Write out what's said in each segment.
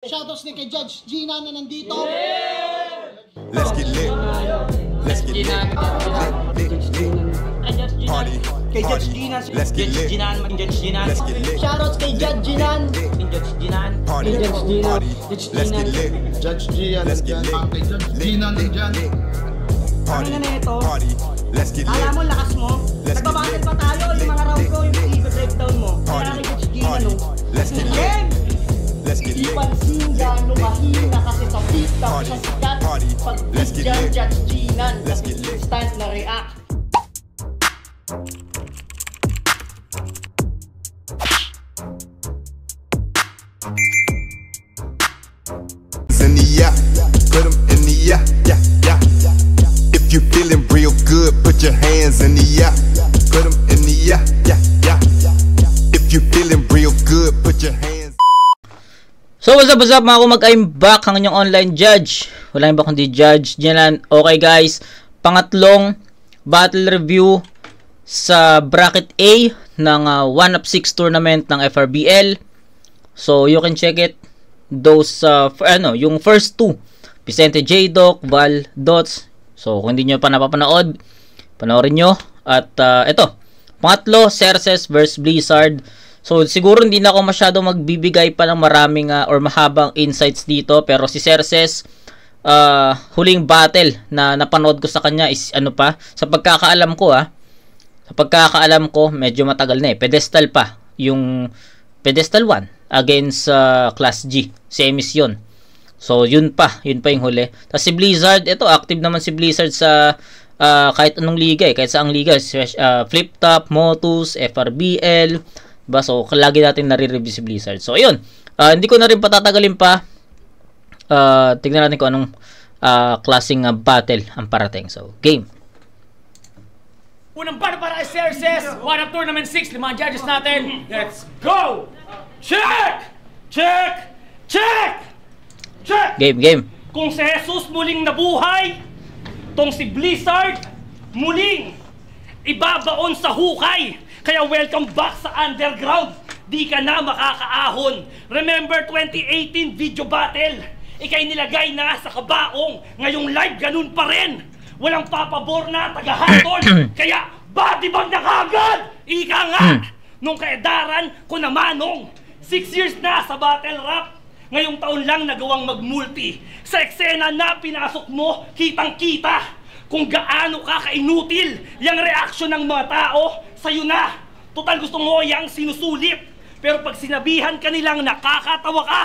Shoutouts din kay Judge Gina na nandito. Let's get lit. Let's get lit. Party. Kay Judge Gina. Let's get lit. Let's get lit. Shoutouts kay Judge Gina. Party. Party. Let's get lit. Judge Gian. Let's get lit. Kay Judge Gina nandyan. Party. Ano na ito? Party. Let's get lit. Alam mo, lakas mo. Let's get Nagbabattle lit. pa tayo. Yung mga round ko, yung i-breakdown mo. Party. Kaya kay Judge Gina, Party. no? Let's get lit. Game! Let's get Di lit. pansin gano'ng mahina kasi sa TikTok Party. siya sikat. Party. Pag Let's get dyan, lit. Judge Gina. Let's get lit. Instant na react. In the yeah, put 'em in the yeah, yeah, yeah. If you feeling real good, put your hands in the yeah, put 'em in the yeah, yeah, yeah. If you feeling real good, put your hands. So what's up mga kumag, I'm back, ang inyong online judge. Wala ba kundi Judge Gina. Okay guys, pangatlong battle review sa bracket A ng 1-up-6 tournament ng FRBL. So you can check it. Those yung first two, Vicente J. Doc, Val Dots. So kung hindi nyo pa napapanood, panoorin nyo. At ito, pangatlo, Cerces vs Blizzard. So siguro hindi na ako masyado magbibigay pa ng maraming or mahabang insights dito. Pero si Cerces, huling battle na napanood ko sa kanya is sa pagkakaalam ko sa pagkakaalam ko medyo matagal na pedestal pa, yung pedestal 1 against Class G, semis yun. So yun pa yung huli. Tapos si Blizzard, ito active naman si Blizzard sa kahit anong liga kahit saang liga, Flip Top, Motus, FRBL, diba? So lagi natin nare-review si Blizzard. So ayun, hindi ko na rin patatagalin pa. Tignan natin kung anong klaseng battle ang parating. So game. Unang para kay Cerces, 1-up tournament 6, 5 judges natin. Let's go! Check! Check! Check! Check! Game. Kung si Jesus muling nabuhay, tong si Blizzard muling ibabaon sa hukay. Kaya welcome back sa underground. Di ka na makakaahon. Remember 2018 video battle? Ika'y nilagay na sa kabaong. Ngayong live ganun pa rin. Walang papabor na tagahatol. Kaya body bag na kagad! Ika nga! Nung kaedaran ko na manong 6 years na sa battle rap. Ngayong taon lang nagawang magmulti. Sa eksena na pinasok mo, kitang-kita kung gaano ka kainutil yung reaksyon ng mga tao sa'yo na. Total gusto mo yang sinusulit. Pero pag sinabihan ka nilang nakakatawa ka,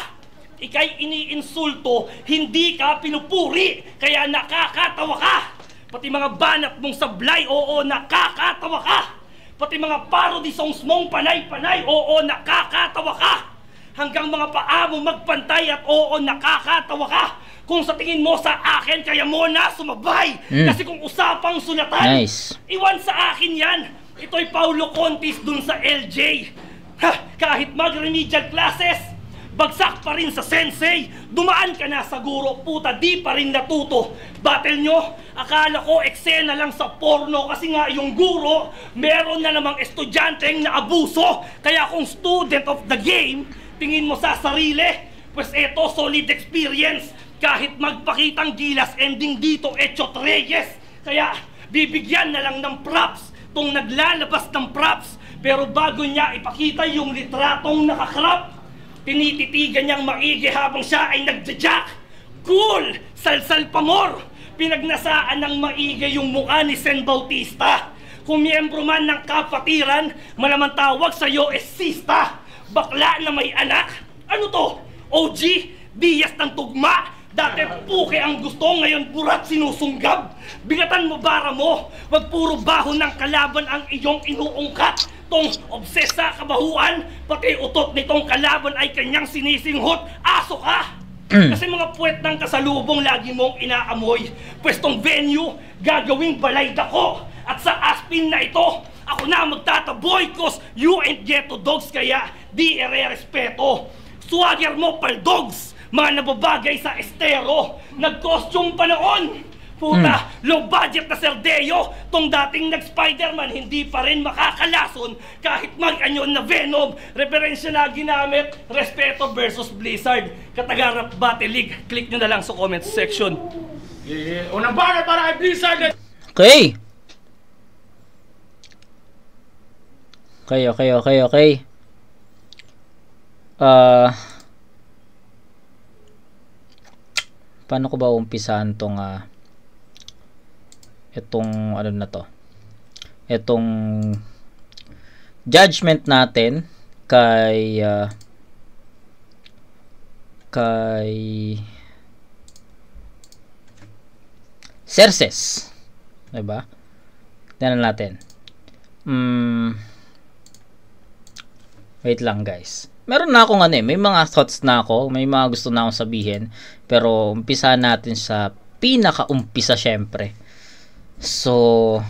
ika'y iniinsulto, hindi ka pinupuri, kaya nakakatawa ka. Pati mga banat mong sablay, oo, nakakatawa ka. Pati mga parody songs mong panay-panay, oo, nakakatawa ka. Hanggang mga paa mo magpantay at oo, nakakatawa ka. Kung sa tingin mo sa akin, kaya mo na sumabay. Kasi kung usapang sunatan, iwan sa akin yan. Ito'y Paulo Contis dun sa LJ. Kahit mag-remedial classes, bagsak pa rin sa sensei. Dumaan ka na sa guro, puta di pa rin natuto. Battle nyo, akala ko eksena lang sa porno. Kasi nga yung guro, meron na namang estudyanteng naabuso. Kaya kung student of the game, tingin mo sa sarili, pues eto solid experience. Kahit magpakitang gilas, ending dito Echot Reyes. Kaya bibigyan na lang ng props tong naglalabas ng props. Pero bago niya ipakita yung litratong nakakrap, tinititigan niyang maigi habang siya ay nagdadyak. Cool! Salsal pamor! Pinagnasaan ng maigi yung mukha ni Sen Bautista. Kung miyembro man ng kapatiran, malamang tawag sa'yo es sista. Bakla na may anak. Ano to? OG? Diyas ng tugma? Dati puke ang gusto, ngayon burat sinusunggab. Bigatan mo bara mo. Wag puro baho ng kalaban ang iyong inuungkat. Tong obses sa kabahuan, pati utot nitong kalaban ay kanyang sinisinghot. Aso ka! Kasi mga puwet ng kasalubong lagi mong inaamoy. Pwestong venue, gagawing balayda ko. At sa aspin na ito, ako na magtataboy cause you ain't ghetto dogs, kaya di ere-respeto. Swagger mo pal dogs, mga nababagay sa estero. Nag-costume pa noon, Puta, low budget na Serdeo. Tong dating nag-Spider-Man, hindi pa rin makakalason kahit mag-anyon na Venom. Referensya na ginamit, Respeto versus Blizzard. Katagarap Battle League. Click nyo na lang sa comment section. Unang banner para kay Blizzard. Okay. Okay. Paano ko ba umpisahan tong itong ano na to? Itong judgment natin kay Xerxes. Diba? Tingnan natin. Wait lang guys. Meron na akong may mga thoughts na ako, may mga gusto na akong sabihin, pero umpisa natin sa pinaka-umpisa syempre. So,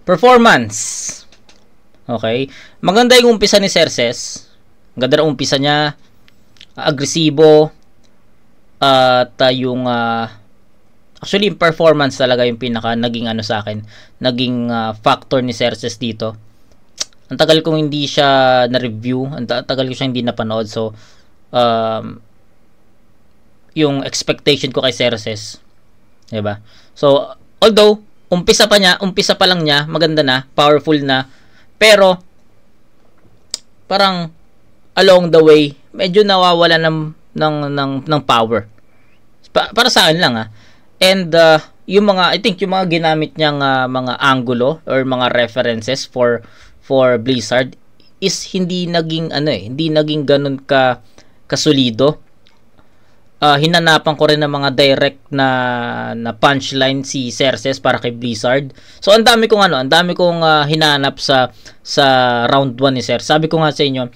performance. Okay? Maganda yung umpisa ni Xerxes. Maganda na umpisa niya. Agresibo. At yung actually yung performance talaga yung pinaka naging sa akin, naging factor ni Xerxes dito. Ang tagal kong hindi siya na-review, ang tagal ko siya hindi napanood, so yung expectation ko kay Xerxes, diba? So although umpisa pa lang niya, maganda na, powerful na, pero parang along the way medyo nawawala ng power. Para sa akin lang and yung mga, I think yung mga ginamit niyang mga angulo or mga references for Blizzard is hindi naging hindi naging ganun kasolido. Hinanapan ko rin ng mga direct na punchline si Xerxes para kay Blizzard. So ang dami kong hinanap sa round 1 ni Xerxes. Sabi ko nga sa inyo,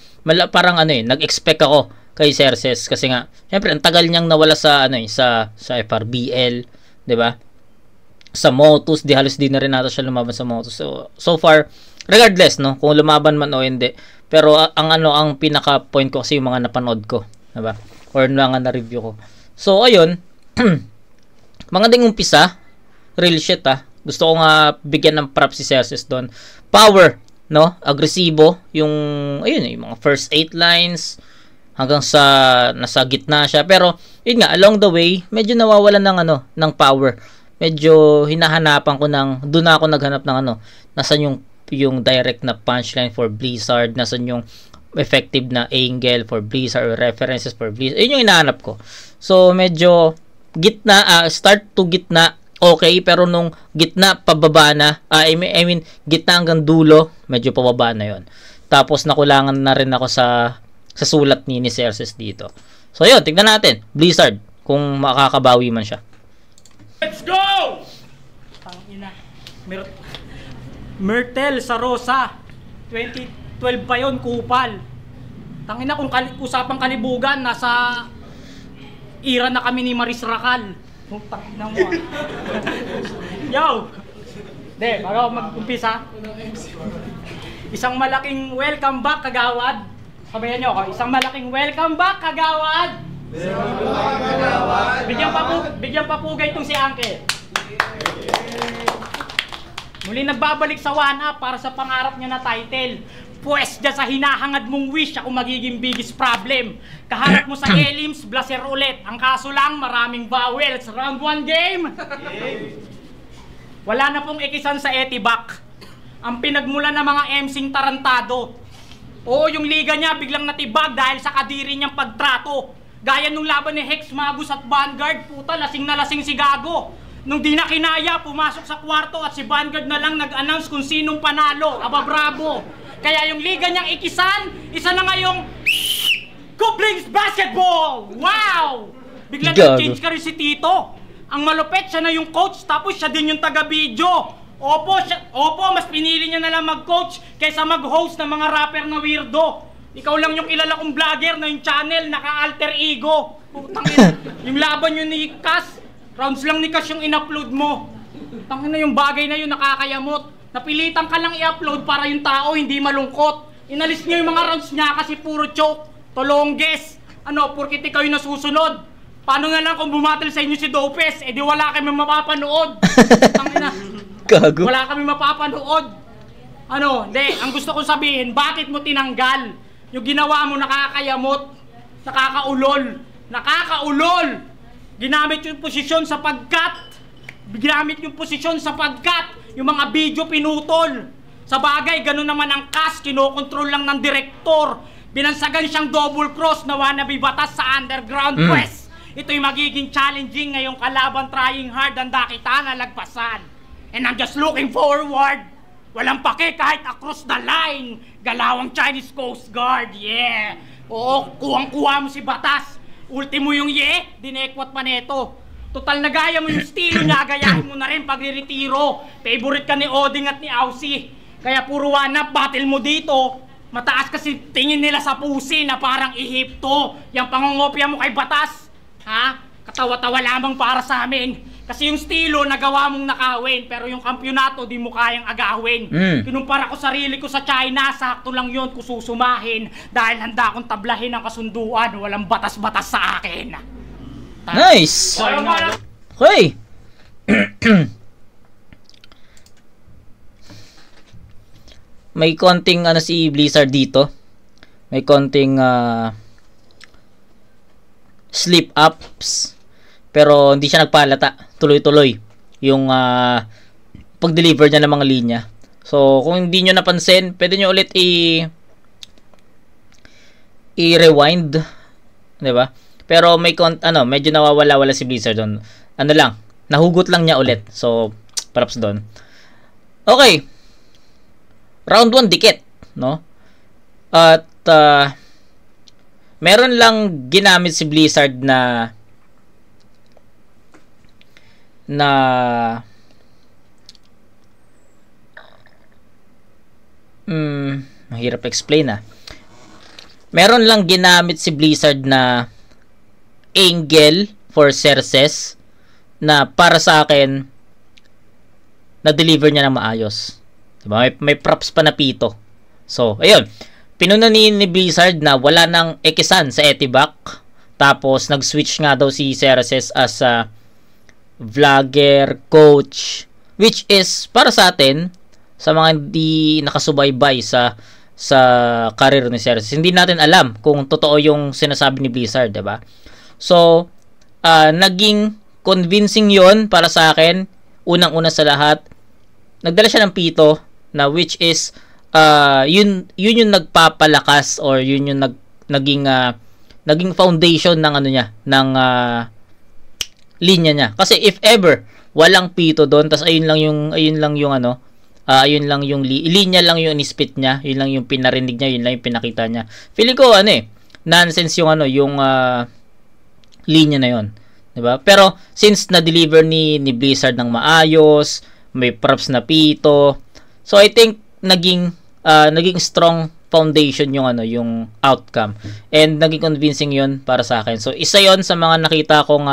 parang nag-expect ako kay Xerxes kasi nga syempre ang tagal niyang nawala sa sa FRBL, 'di ba? Sa Motus, halos di na rin nata siya lumaban sa Motus. So far, regardless kung lumaban man o hindi, pero ang pinaka point ko kasi yung mga napanood ko, 'di ba? Or mga na-review ko. So ayun, mga ding umpisa, real shit Gusto ko nga bigyan ng props si Xerxes doon. Power, agresibo, yung mga first 8 lines hanggang sa nasa gitna siya, pero yun nga along the way medyo nawawalan ng power. Medyo hinahanapan ko doon ako naghanap ng nasan yung direct na punchline for Blizzard, nasan yung effective na angle for Blizzard or references for Blizzard. Yun yung hinahanap ko. So medyo gitna, start to gitna okay, pero nung gitna pababa na, I mean gitna hanggang dulo medyo pababa na yon. Tapos nakulangan na rin ako sa sulat ni Xerxes dito. So yun, tignan natin Blizzard kung makakabawi man siya. Let's go! Tangina. Myrtle sa Rosa. 2012 pa yon, kupal. Tangina, kung usapang kalibugan, nasa era na kami ni Maris Racal. Tangina mo Yo! Bago mag-umpisa, isang malaking welcome back, Kagawad. Sabayan nyo ako, isang malaking welcome back, Kagawad. Bigyan papugay itong si Uncle. Muli nagbabalik sa 1UP para sa pangarap niya na title. Pwes dyan sa hinahangad mong wish, ako magiging biggest problem. Kaharap mo sa Elims, blaser ulit. Ang kaso lang, maraming vowels. Round 1 game. Wala na pong ikisan sa Etibac. Ang pinagmula ng mga MCing tarantado. Oo, yung liga niya biglang natibag dahil sa kadiri niyang pagtrato. Gaya nung laban ni Hex Magus at Vanguard, puta, lasing na lasing si Gago. Nung di na kinaya, pumasok sa kwarto at si Vanguard na lang nag-announce kung sinong panalo. Aba, bravo! Kaya yung liga niyang ikisan, isa na ngayong Couplings Basketball! Wow! Biglang nag-change ka rin si Tito. Ang malupet, siya na yung coach, tapos siya din yung taga-video. Opo, mas pinili niya na lang mag-coach kaysa mag-host ng mga rapper na weirdo. Ikaw lang yung kilala kong vlogger na yung channel, naka-alter ego. Putangin, yung laban yun ni Cass, rounds lang ni Cass yung in-upload mo. Tangin na yung bagay na yun, nakakayamot. Napilitan ka lang i-upload para yung tao hindi malungkot. Inalis niya yung mga rounds niya kasi puro choke, tolongges. Porkit ikaw yung nasusunod. Paano nga lang kung bumatal sa inyo si Dopes, di wala kami mapapanood. Tangina. Gago. Wala kami mapapanood. Ano, hindi, ang gusto kong sabihin, bakit mo tinanggal? Yung ginawa mo nakakayamot, nakakaulol, ginamit yung posisyon sapagkat yung mga video pinutol. Sa bagay, ganun naman ang cast, kinokontrol lang ng direktor. Binansagan siyang double cross na wannabe batas sa underground quest. Ito'y magiging challenging ngayong kalaban trying hard, handa kita na lagpasan. And I'm just looking forward. Walang pake kahit across the line. Galawang Chinese Coast Guard, yeah. Oo, kuwang-kuha mo si batas. Ultimo yung dinekwat pa neto. Total na gaya mo yung estilo niya, gayahin mo na rin pagre-retiro. Favorite ka ni Oding at ni Aussie. Kaya puro one-up battle mo dito. Mataas kasi tingin nila sa pusi na parang Ehipto. Yung pangungopia mo kay batas. Ha? Katawa-tawa lamang para sa amin. Kasi yung estilo nagawa mong nakawin, pero yung kampyonato di mo kayang agawin. Kinumpara ko sarili ko sa China, sakto lang yun kung susumahin. Dahil handa akong tablahin ang kasunduan, walang batas-batas sa akin. Nice! Okay! May konting si Blizzard dito. May konting slip ups. Pero hindi siya nagpalata. Tuloy-tuloy yung pag-deliver niya ng mga linya. So, kung hindi nyo napansin, pwede nyo ulit i-rewind. Diba? Pero may medyo nawawala-wala si Blizzard doon. Nahugot lang niya ulit. So, props doon. Okay. Round 1 dikit, no? At meron lang ginamit si Blizzard na mahirap explain Meron lang ginamit si Blizzard na angle for Xerxes na para sa akin na-deliver niya ng maayos. Diba? May props pa na pito. So, ayun. Pinuna ni Blizzard na wala nang ekisan sa Etibac. Tapos, nag-switch nga daw si Xerxes as a vlogger, coach. Which is, para sa atin, sa mga hindi nakasubaybay sa career ni Xerxes, hindi natin alam kung totoo yung sinasabi ni Blizzard, diba? So, naging convincing yon para sa akin. Unang-una sa lahat, nagdala siya ng pito na which is yun yung nagpapalakas or yun yung naging foundation ng ng linya niya. Kasi if ever walang pito doon, tas ayun lang yung linya lang yung inispit niya, yun lang yung pinarinig niya, yun lang yung pinakita niya. Feeling ko nonsense yung linya na yun, 'di ba? Pero since na-deliver ni Blizzard ng maayos, may props na pito. So I think naging strong foundation yung outcome. And naging convincing 'yon para sa akin. So isa 'yon sa mga nakita kong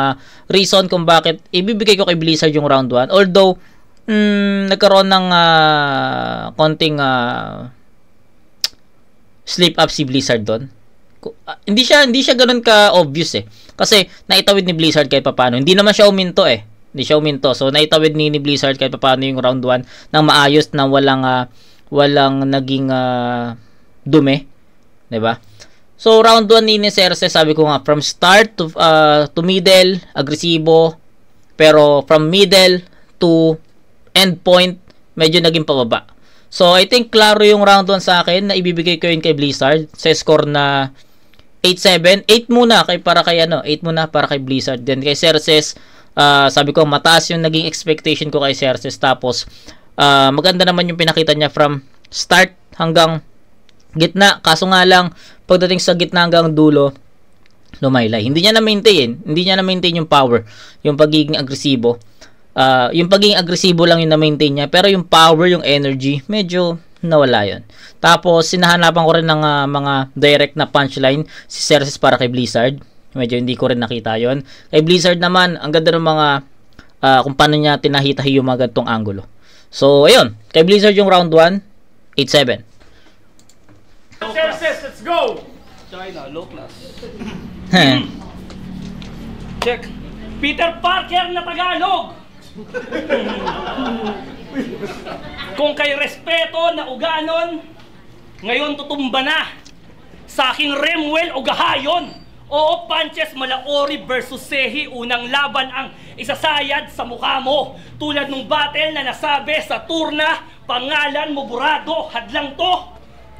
reason kung bakit ibibigay ko kay Blizzard yung round 1. Although nagkaroon ng konting slip up si Blizzard doon. Hindi siya ganoon ka obvious Kasi naitawid ni Blizzard kahit papaano. Hindi naman siya uminto Hindi siya uminto. So naitawid ni Blizzard kahit papaano yung round 1 nang maayos na walang naging dumi, 'di ba? So round 1 ni Xerxes, sabi ko nga from start to middle, agresibo, pero from middle to end point medyo naging pababa. So I think klaro yung round 1 sa akin na ibibigay ko yun kay Blizzard sa score na 8-7. 8 muna para kay Blizzard. Then kay Xerxes, sabi ko mataas yung naging expectation ko kay Xerxes, tapos maganda naman yung pinakita niya from start hanggang gitna. Kaso nga lang pagdating sa gitna hanggang dulo, lumaylay. Hindi niya na-maintain yung power, yung pagiging agresibo. Yung pagiging agresibo lang yung na-maintain niya, pero yung power, yung energy, medyo nawala yun. Tapos sinahanapan ko rin ng mga direct na punchline si Xerxes para kay Blizzard. Medyo hindi ko rin nakita yon. Kay Blizzard naman, ang ganda ng mga kung paano niya tinahitahi yung mga gantong angulo. So ayun, kay Blizzard yung round 1, 8-7. Xerxes, let's go! China, low class. check. Peter Parker na Tagalog. Kung kay respeto na uganon, ngayon tutumba na. Sa aking Remuel o Gahayon. Oo, Panches Malaori versus Sehi. Unang laban ang isasayad sa mukha mo. Tulad nung battle na nasabi sa turna, pangalan mo burado, hadlang to,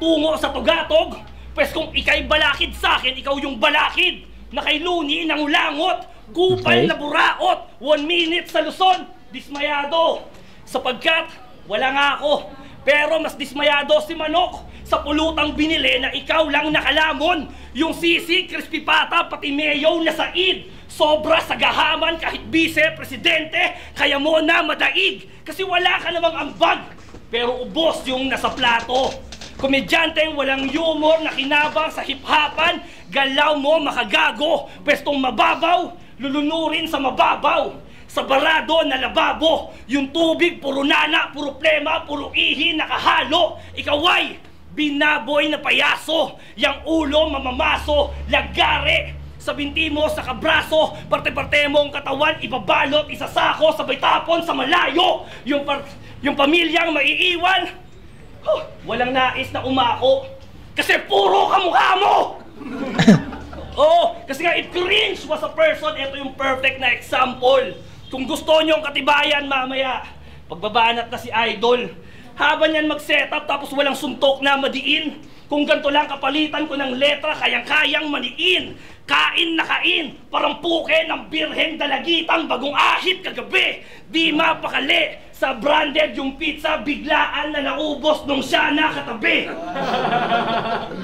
tungo sa tugatog. Pwes kung ikay balakid sa akin, ikaw yung balakid. Na kay Luni ng ulangot, kupal na buraot, 1 minute sa Luzon, dismayado. Sapagkat wala nga ako, pero mas dismayado si Manok sa pulutang binili na ikaw lang nakalamon. Yung sisi, crispy pata, pati mayo na said. Sobra sa gahaman kahit vice-presidente, kaya mo na madaig. Kasi wala ka namang ambag, pero ubos yung nasa plato. Komedyanteng walang humor na kinabang sa hip-hopan, galaw mo makagago. Pwestong mababaw, lulunurin sa mababaw. Sa barado na lababo, yung tubig puro nana, puro plema, puro ihi nakahalo. Ikaw ay binaboy na payaso, yang ulo mamamaso, lagare. Sa binti mo sa kabraso, parte-parte mong katawan ibabalot, isasako, sabay tapon sa malayo. Yung pamilyang maiiwan, walang nais na umako. Kasi puro kamukha mo! Oo, kasi nga if cringe was a person, ito yung perfect na example. Kung gusto nyong katibayan mamaya, pagbabanat na si Idol, habang yan mag-setup tapos walang suntok na madiin. Kung ganito lang kapalitan ko ng letra, kayang-kayang maniin. Kain na kain, parang puke ng birheng dalagitang bagong ahit kagabi. Di mapakali, sa branded yung pizza, biglaan na naubos nung siya nakatabi.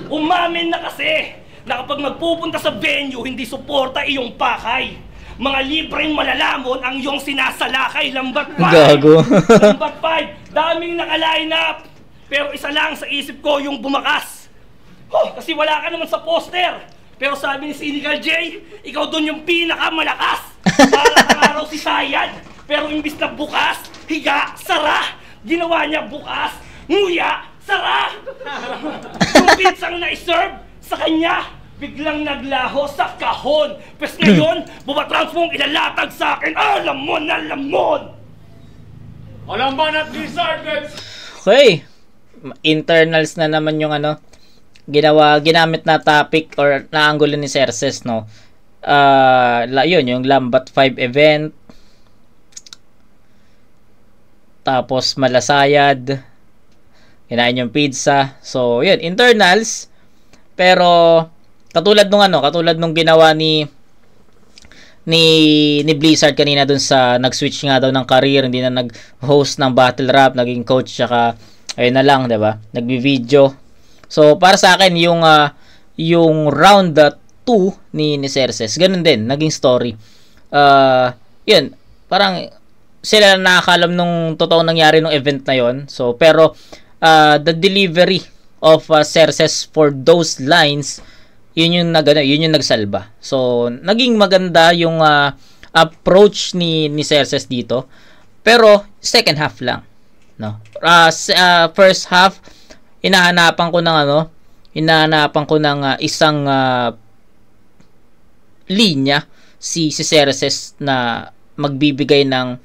Umamin na kasi, na kapag magpupunta sa venue, hindi suporta iyong pakay. Mga libreng malalamon ang iyong sinasalakay. Lambat 5. Gago. Lambat 5. Daming naka-line up. Pero isa lang sa isip ko yung bumakas. Kasi wala ka naman sa poster. Pero sabi ni Cynical J, ikaw doon yung pinakamalakas. Para sa araw si Sayad. Pero imbis na bukas, higa, sara. Ginawa niya bukas, nguya, sara. Yung pizzang na-serve sa kanya, biglang naglaho sa kahon. Pes ngayon, bumatrans mong ilalatag sa akin. Alamon na lamon! Walang banat Blizzard, guys! Okay. Internals na naman yung ginamit na topic or naanggulo ni Cerces, no? Yun, yung Lambat 5 event. Tapos malasayad. Kinain yung pizza. So, yun, internals. Pero katulad nung ginawa ni Blizzard kanina dun sa nag-switch nga daw ng career, hindi na nag-host ng battle rap, naging coach, tsaka ayun na lang, 'di ba? Nagbi-video. So para sa akin yung round 2 ni Cerces, ganun din, naging story. Yun, parang sila nakakalam nung totoong nangyari nung event na yon. So pero the delivery of Cerces for those lines, yun yung nagsalba. So naging maganda yung approach ni Cerces dito. Pero second half lang, no? First half hinahanapan ko ng isang linya si Cerces na magbibigay ng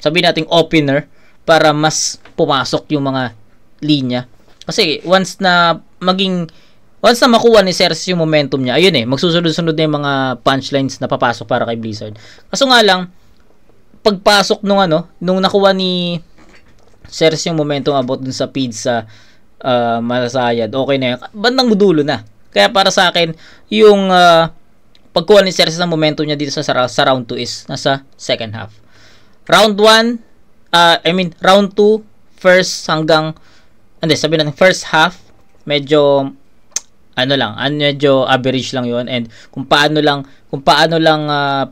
sabihin nating opener para mas pumasok yung mga linya. Kasi once na makuha ni Cerces yung momentum niya, ayun magsusunod-sunod na yung mga punchlines na papasok para kay Blizzard. Kaso nga lang, pagpasok nung nakuha ni Cerces yung momentum about dun sa pizza, malasayad, okay na yun. Bandang dulo na. Kaya para sa akin, yung pagkuha ni Cerces ng momentum niya dito sa round 2 is nasa second half. Round 2, first hanggang sabi natin first half, medyo medyo average lang yun, and kung paano lang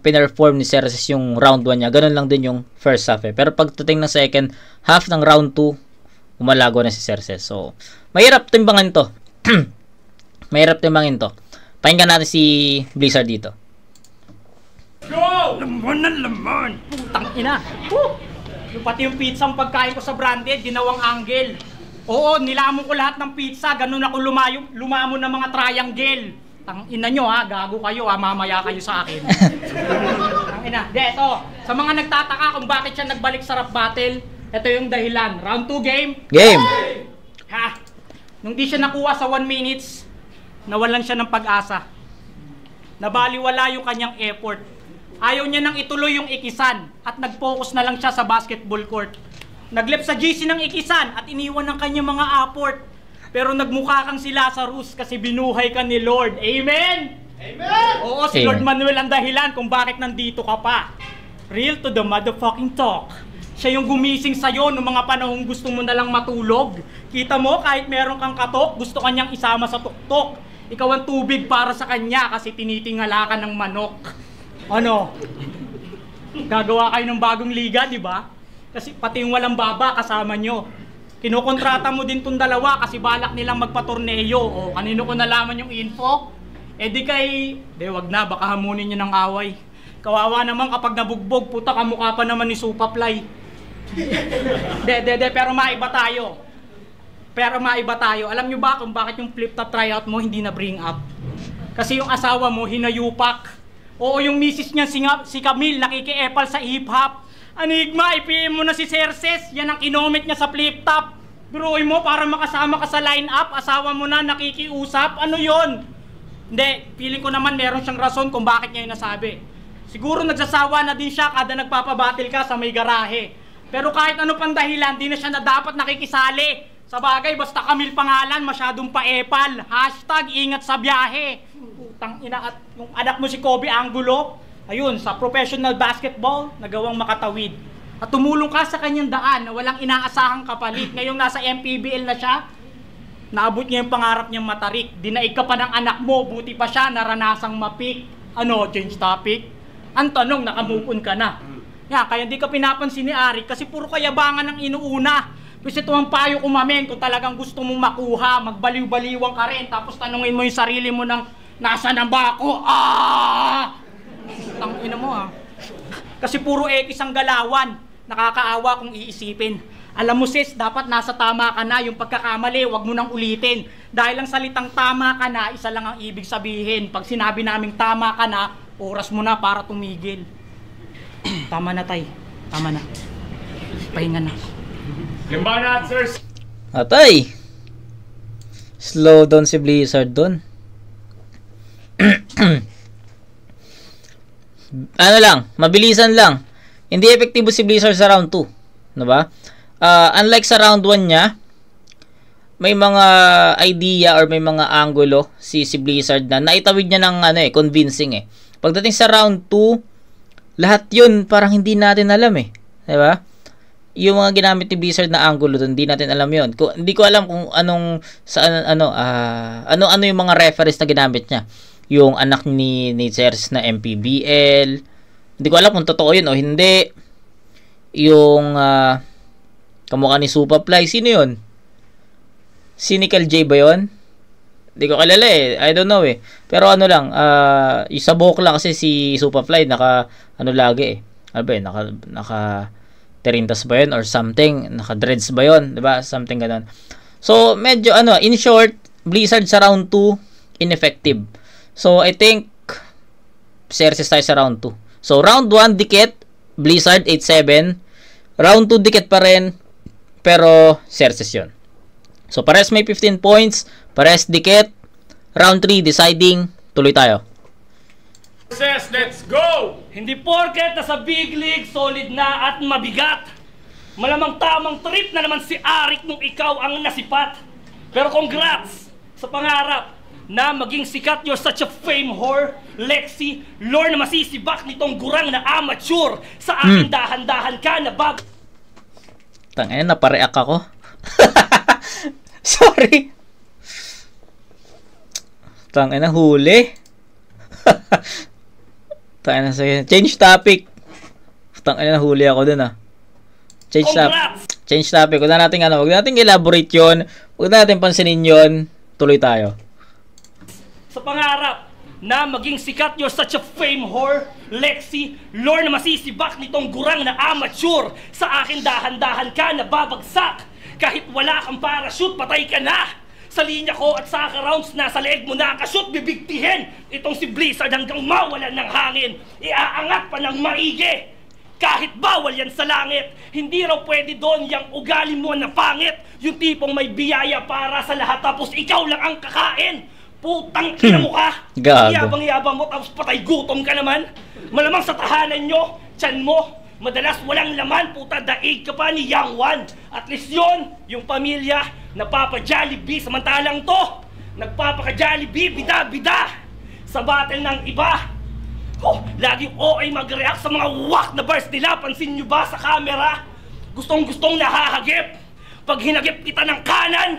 pinerform ni Cerces yung round 1 niya, ganun lang din yung first half Pero pagdating ng second half ng round 2, umalago na si Cerces. So mahirap timbangin to. Pakinggan natin si Blizzard dito. Go! Lamon na lamon! Putang ina. Yung pati yung pizza ang pagkain ko sa branded, ginawang angle. Oo, nilamon ko lahat ng pizza, ganun ako lumamon ng mga triangle. Tang ina nyo ha, gago kayo ha, mamaya kayo sa akin. Tang ina. De, ito. Sa mga nagtataka kung bakit siya nagbalik sa rap battle, ito yung dahilan. Round 2 game. Game! Ha? Nung di siya nakuha sa 1 minutes, nawalan siya ng pag-asa. Nabaliwala yung kanyang effort. Ayaw niya nang ituloy yung ikisan at nag-focus na lang siya sa basketball court. Naglep sa GC ng ikisan at iniwan ng kanyang mga apport. Pero nagmukha kang si Lazarus kasi binuhay ka ni Lord. Amen? Amen! Oo, si Lord Manuel ang dahilan kung bakit nandito ka pa. Real to the motherfucking talk. Siya yung gumising sa'yo noong mga panahong gusto mo nalang matulog. Kita mo, kahit meron kang katok, gusto kanyang isama sa tuktok. Ikaw ang tubig para sa kanya kasi tinitingala ka ng manok. Ano? Gagawa kayo ng bagong liga, di ba? Kasi pati yung walang baba kasama nyo. Kinukontrata mo din tong dalawa kasi balak nilang magpatorneyo. O kanino ko nalaman yung info? Eh di kay... De wag na, baka hamunin nyo ng away. Kawawa naman kapag nabugbog, puta kamukha pa naman ni Supafly. Pero maiba tayo. Alam nyo ba kung bakit yung flip-top tryout mo hindi na bring up? Kasi yung asawa mo hinayupak. Oo, yung misis niya si Camille nakikiepal sa hip-hop. Anigma, ipim mo na si Cerces. Yan ang kinomit niya sa flip-top. Biruin mo para makasama ka sa line-up. Asawa mo na nakikiusap. Ano yon? Hindi, feeling ko naman meron siyang rason kung bakit niya yung nasabi. Siguro nagsasawa na din siya kada nagpapabattle ka sa may garahe. Pero kahit ano pang dahilan, di na siya na dapat nakikisali. Sa bagay, basta Camille pangalan, masyadong paepal. Hashtag ingat sa biyahe. Putang ina, at yung anak mo si Kobe Angulo, ayun, sa professional basketball, nagawang makatawid. At tumulong ka sa kanyang daan na walang inaasahang kapalit. Ngayong nasa MPBL na siya, naabot niya yung pangarap niyang matarik. Dinaig ka pa ng anak mo, buti pa siya naranasang mapik. Ano, change topic? Ang tanong, nakamove on ka na. Kaya di ka pinapansin ni Arik kasi puro kayabangan ang inuuna. Kasi ito ang payo ko, mamen, kung talagang gusto mong makuha, magbaliw-baliwang ka rin, tapos tanungin mo yung sarili mo ng, nasaan na ba ako? Tangina mo ha. Kasi puro ekis ang galawan. Nakakaawa kung iisipin. Alam mo sis, dapat nasa tama ka na. Yung pagkakamali, wag mo nang ulitin. Dahil ang salitang tama ka na, isa lang ang ibig sabihin. Pag sinabi naming tama ka na, oras mo na para tumigil. Tama na tay. Tama na. Pahinga na. Limba na, sirs. Atay! Slow down si Blizzard doon. Ano lang, mabilisan lang. Hindi epektibo si Blizzard sa round 2. No ba? Unlike sa round 1 niya, may mga idea or may mga angulo si Blizzard na naitawid niya ng convincing eh. Pagdating sa round 2, lahat 'yun parang hindi natin alam eh. 'Di ba? Yung mga ginamit ni Blizzard na angulo doon, hindi natin alam 'yon. Hindi ko alam kung anong ano yung mga reference na ginamit niya. Yung anak ni Cerces na MPBL. Hindi ko alam kung totoo 'yun o hindi. Yung kamukha ni Supafly, sino 'yon? Cynical J ba 'yon? Hindi ko kilala eh. I don't know eh. Pero ano lang, isa buhok lang kasi si Supafly lagi eh. Ano ba naka terintas ba yun or something, naka-dreads ba yun, diba? Something ganun. So, medyo in short, Blizzard sa round 2, ineffective. So, I think, Cerces tayo sa round 2. So, round 1, dikit, Blizzard 8-7. Round 2, dikit pa rin, pero Cerces yun. So, pares may 15 points, pares dikit. Round 3, deciding, tuloy tayo. Says, let's go! Hindi porket nasa big league, solid na at mabigat. Malamang tamang trip na naman si Arik nung ikaw ang nasipat. Pero congrats sa pangarap na maging sikat. You're such a fame whore, Lexi. Lord na masisibak nitong gurang na amateur. Sa akin dahan-dahan ka na bag... Tangina, napareact ako. Sorry. Tangina, huli. Tangina, change topic. Tangina, huli ako dun Change topic. Huwag na natin elaborate yun. Huwag na natin pansinin yun. Tuloy tayo. Sa pangarap na maging sikat. You're such a fame whore, Lexi. Lord na masisibak nitong gurang na amateur. Sa akin dahan-dahan ka na babagsak. Kahit wala kang parachute, patay ka na. Sa linya ko at sa rounds na sa leeg mo nakashoot, bibigtihin itong si Blizzard hanggang mawalan ng hangin. Iaangat pa ng maigi. Kahit bawal yan sa langit, hindi raw pwede doon yung ugali mo na pangit. Yung tipong may biyaya para sa lahat tapos ikaw lang ang kakain. Putang ina mo ka. Yabang-yabang mo tapos patay gutom ka naman. Malamang sa tahanan nyo, tiyan mo, madalas walang laman, puta, daig ka pa ni Young One. At least yun, yung pamilya, napapa-Jollibee, samantalang to, nagpapaka-Jollibee, bida-bida. Sa battle ng iba, laging OA mag-react sa mga wak na bars nila. Pansin nyo ba sa camera? Gustong-gustong nahahagip. Pag hinagip kita ng kanan,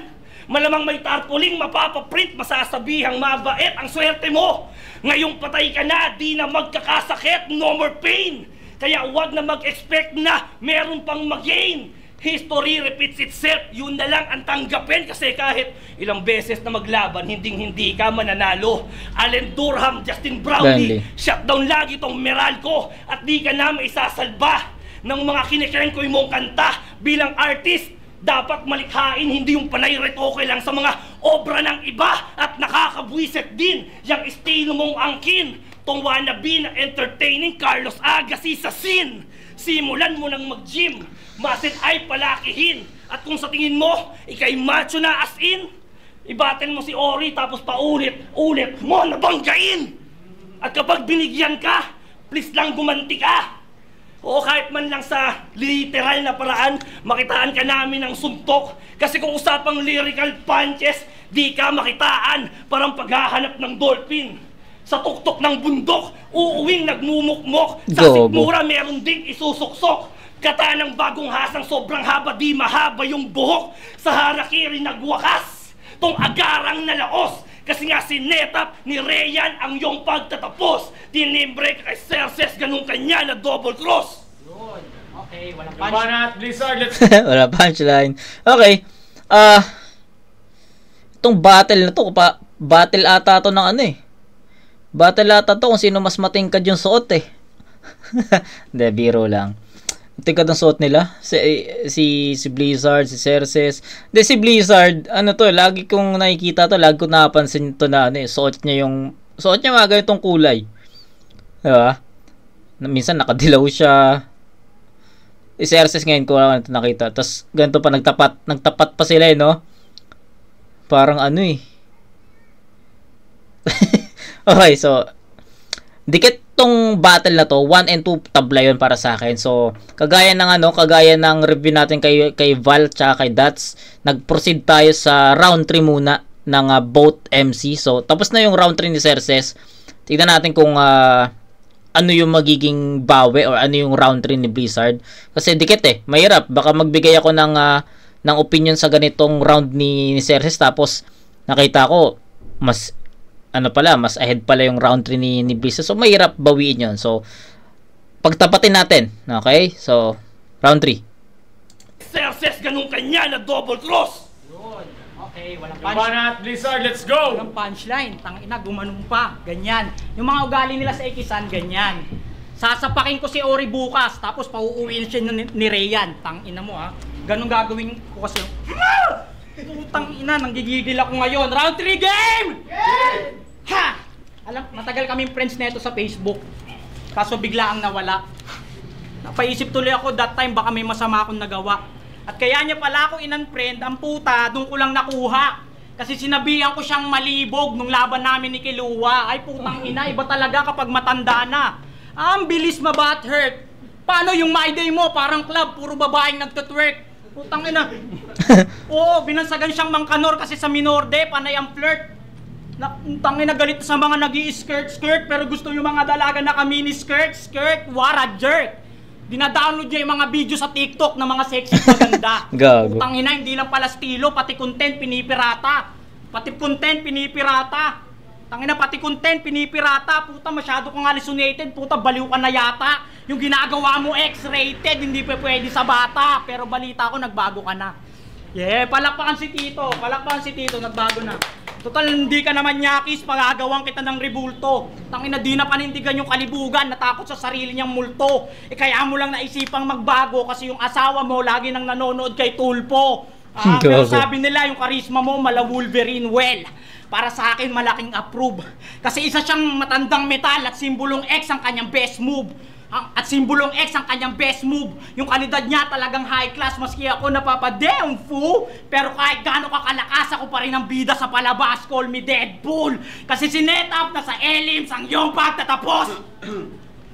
malamang may tarpaulin mapapaprint, masasabihang mabait ang swerte mo. Ngayong patay ka na, di na magkakasakit, no more pain. Kaya huwag na mag-expect na meron pang mag-gain. History repeats itself, yun na lang ang tanggapin kasi kahit ilang beses na maglaban, hindi ka mananalo. Allen Durham, Justin Brownlee, shutdown lagi tong Meralco at di ka na maisasalba ng mga kinikrengkoy mong kanta. Bilang artist, dapat malikhain, hindi yung panay retoke lang sa mga obra ng iba at nakakabwiset din yung estilo mong angkin. Tong wannabe na entertaining Carlos Agassi sa scene. Simulan mo nang mag-gym, masin ay palakihin. At kung sa tingin mo, ikay macho na as in, ibatin mo si Ori tapos paulit-ulit mo nabanggain. At kapag binigyan ka, please lang gumanti ka. O kahit man lang sa literal na paraan, makitaan ka namin ng suntok. Kasi kung usapang lyrical punches, di ka makitaan. Parang paghahanap ng dolphin. Sa tuktok ng bundok, uuwing nagmumukmok. Sa sikmura meron ding isusuksok. Kata ng bagong hasang sobrang haba, di mahaba yung buhok. Sa harakiri nagwakas, tong agarang nalaos. Kasi nga sinetap ni Rayan ang iyong pagtatapos. Tinimbre kay Cerces, ganun kanya na double cross. Yun. Okay, walang Limbanat, Blizzard, let's Wala punchline. Okay. Itong battle na to, battle ata to ng ano eh. Battle ata to kung sino mas matingkad yung suot eh. Hindi, biro lang. Tingkad ang suot nila. Si Blizzard, si Cerces. Hindi, si Blizzard, ano to, lagi kong nakikita to, lagi ko napansin to na ano eh, suot niya mga ganitong kulay. Diba? Minsan nakadilaw siya. Si Cerces ngayon ko lang nakita. Tapos ganito pa, nagtapat pa sila eh, no? Parang ano eh. Okay, so dikit tong battle na to, 1 and 2 tabla yun para sa akin. So, kagaya ng review natin kay Val tsaka kay Dats, nag-proceed tayo sa round 3 muna ng both MC. So, tapos na yung round 3 ni Cerces. Tignan natin kung ano yung magiging bawi or ano yung round 3 ni Blizzard. Kasi dikit eh, mahirap. Baka magbigay ako ng opinion sa ganitong round ni Cerces tapos nakita ko mas ahead pala yung round 3 ni Blizzard. So, mahirap bawiin yun. So, pagtapatin natin. Okay? So, round 3. Cerces, ganun kanya na double cross. Yun. Okay, walang Limbanat, Blizzard, let's go! Walang punchline. Tangina, gumanong pa. Ganyan. Yung mga ugali nila sa Ekisan, ganyan. Sasapakin ko si Ori bukas, tapos pauuwiin siya ni Rayan. Tangina mo ha. Ganun gagawin ko kasi. Putang ina, nanggigigil ako ngayon. Round 3 game! Ha! Alam, matagal kaming friends neto sa Facebook. Kaso bigla ang nawala. Napaisip tuloy ako that time baka may masama akong nagawa. At kaya niya pala ako in-unfriend, ang puta, doon ko lang nakuha. Kasi sinabihan ko siyang malibog nung laban namin ni Kilua. Ay putang ina, iba talaga kapag matanda na. Ang bilis ma-butthurt. Paano yung my day mo? Parang club, puro babaeng nagtutwerk. Putang ina. Oo, binansagan siyang mangkanor kasi sa minorde, panay ang flirt. Tangin na galit sa mga nag-i-skirt pero gusto yung mga dalaga na mini skirt, what a jerk. Dinadownload niya yung mga video sa TikTok na mga sexy maganda. Gago. Tangina, hindi lang pala estilo, pati content pinipirata. Tangina, pati content pinipirata. Puta, masyado kang hallucinated. Puta, baliw ka na yata. Yung ginagawa mo X-rated, hindi pa pwede sa bata. Pero balita ko, nagbago ka na. Yeah, palakpakan si Tito, nagbago na. Total, hindi ka naman nyakis, pagagawan kita ng rebulto. Tangina, di na panindigan yung kalibugan, natakot sa sarili niyang multo. Kaya mo lang naisipang magbago kasi yung asawa mo lagi nang nanonood kay Tulpo. Pero Gago. sabi nila yung charisma mo mala Wolverine. Well, para sa akin malaking approve. Kasi isa siyang matandang metal at simbolong X ang kanyang best move. At simbolong X ang kanyang best move. Yung kalidad niya talagang high class. Maski ako napapadeong fu. Pero kahit gaano kakalakas ako pa rin ang bida sa palabas. Call me Deadpool. Kasi sinetap na sa Elims ang iyong pagtatapos.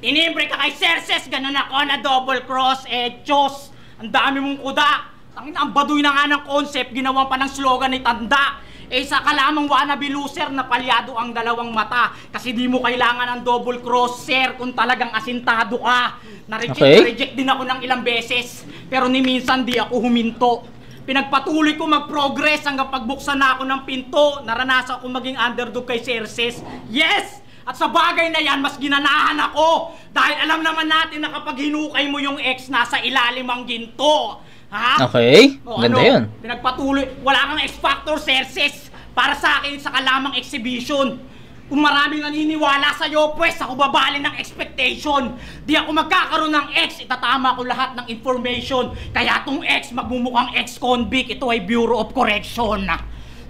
Tinimbre ka kay Cerces. Ganun ako na double cross. Chos. Ang dami mong kuda. Ang baduy na nga ng concept, ginawan pa ng slogan ni Tanda. Isa ka lamang wannabe loser na palyado ang dalawang mata. Kasi di mo kailangan ng double cross, sir, kung talagang asintado ka. Na-reject din ako ng ilang beses. Pero ni minsan di ako huminto. Pinagpatuloy ko mag-progress hanggang pagbuksan na ako ng pinto. Naranasan ko maging underdog kay Cerces. Yes! At sa bagay na yan, mas ginanahan ako. Dahil alam naman natin na kapag hinukay mo yung ex, nasa ilalim ang ginto. Ha? Okay, ganda yun. Pinagpatuloy, wala kang X-Factor, Cerces. Para sa akin, sa kalamang exhibition. Kung maraming naniniwala sa'yo, pues ako babali ng expectation. Di ako magkakaroon ng X, itatama ko lahat ng information. Kaya tong X, magmumukhang ex-convict. Ito ay Bureau of Correction.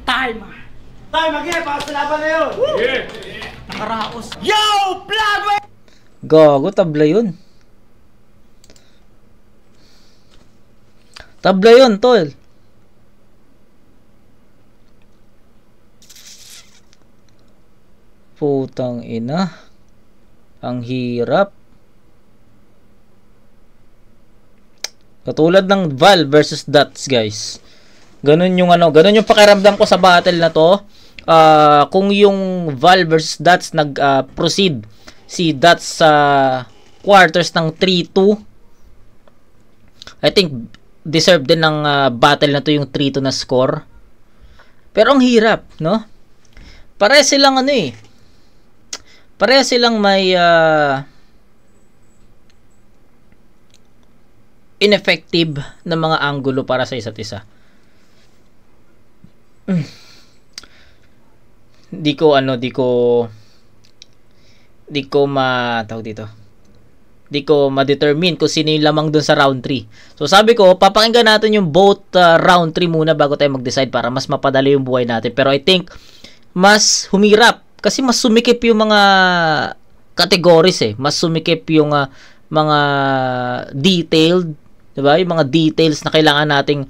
Time. Again, para sa laban na yun. Yeah. Nakaraos. Yo, Bloodway! Gago, tabla yun. Tabla yun, tol. Putang ina. Ang hirap. Katulad ng Val versus Dots, guys. Ganun yung ganun yung pakiramdam ko sa battle na to. Kung yung Val versus Dots nag-proceed si Dots sa quarters ng 3-2, I think deserve din ng battle na to yung 3-2 na score. Pero ang hirap, no? Pareha silang pareha silang may ineffective na mga anggulo para sa isa't isa. Di ko ma-determine kung sino yung lamang dun sa round 3. So sabi ko, papakinggan natin yung both round 3 muna bago tayo mag-decide para mas mapadali yung buhay natin. Pero I think mas humirap kasi mas sumikip yung mga categories mas sumikip yung mga detailed, 'di ba? Yung mga details na kailangan nating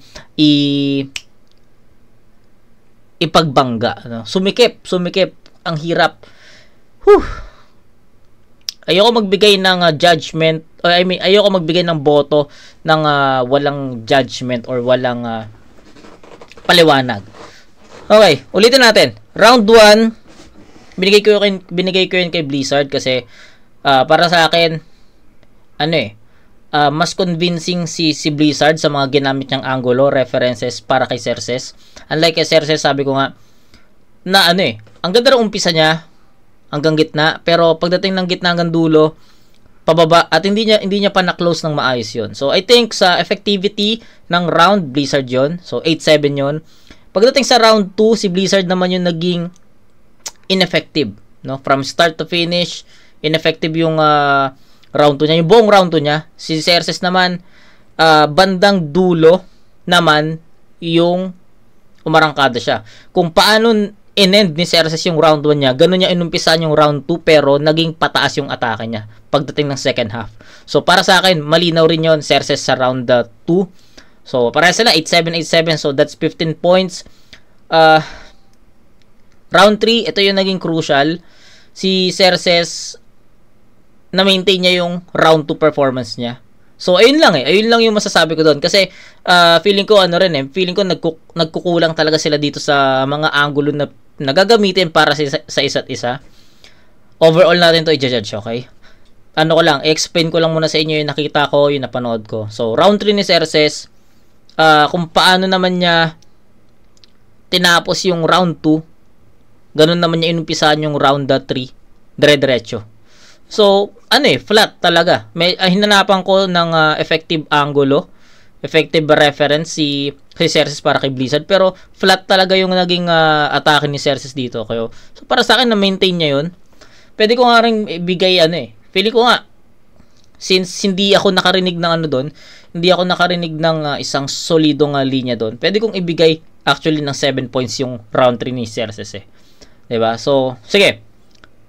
ipagbangga, no? Sumikip ang hirap. Ayoko magbigay ng judgment, ayoko magbigay ng boto ng walang judgment or walang paliwanag. Okay, ulitin natin. Round 1, binigay ko yun kay Blizzard kasi para sa akin mas convincing si Blizzard sa mga ginamit niyang angulo, references para kay Cerces. Unlike kay Cerces, sabi ko nga na ang ganda ng umpisa niya hanggang gitna, pero pagdating ng gitna hanggang dulo, pababa at hindi niya pa na-close ng maayos 'yon. So I think sa effectivity ng round, Blizzard 'yon. So 8-7 'yon. Pagdating sa round 2, si Blizzard naman yung naging ineffective, no? From start to finish, ineffective yung round 2 niya, yung buong round 2 niya. Si Cerces naman bandang dulo naman yung umarangkada siya. Kung paano in-end ni Cerces yung round 1 niya, ganun niya inumpisan yung round 2 pero naging pataas yung atake niya pagdating ng second half. So para sa akin, malinaw rin yon, Cerces sa round 2. So para sila 8-7, 8-7, so that's 15 points. Round 3, ito yung naging crucial. Si Cerces na-maintain niya yung round 2 performance niya. So ayun lang yung masasabi ko doon kasi feeling ko nagkukulang talaga sila dito sa mga angulo na nagagamitin para sa isa't isa. Overall natin to i-judge, okay? Explain ko lang muna sa inyo yung nakita ko, yung napanood ko. So round 3 ni Cerces, kung paano naman niya tinapos yung round 2, ganun naman niya inumpisahan yung round 3, dire-diretso. So, flat talaga. May hinanapan ko ng effective angulo, effective reference si Cerces para kay Blizzard, pero flat talaga yung naging atake ni Cerces dito. So, para sa akin, na-maintain niya yun. Pwede ko nga rin ibigay, feeling ko nga, since hindi ako nakarinig ng ano doon, hindi ako nakarinig ng isang solidong linya doon. Pwede kong ibigay actually ng 7 points yung round 3 ni Xerxes eh. 'Di ba? So, sige.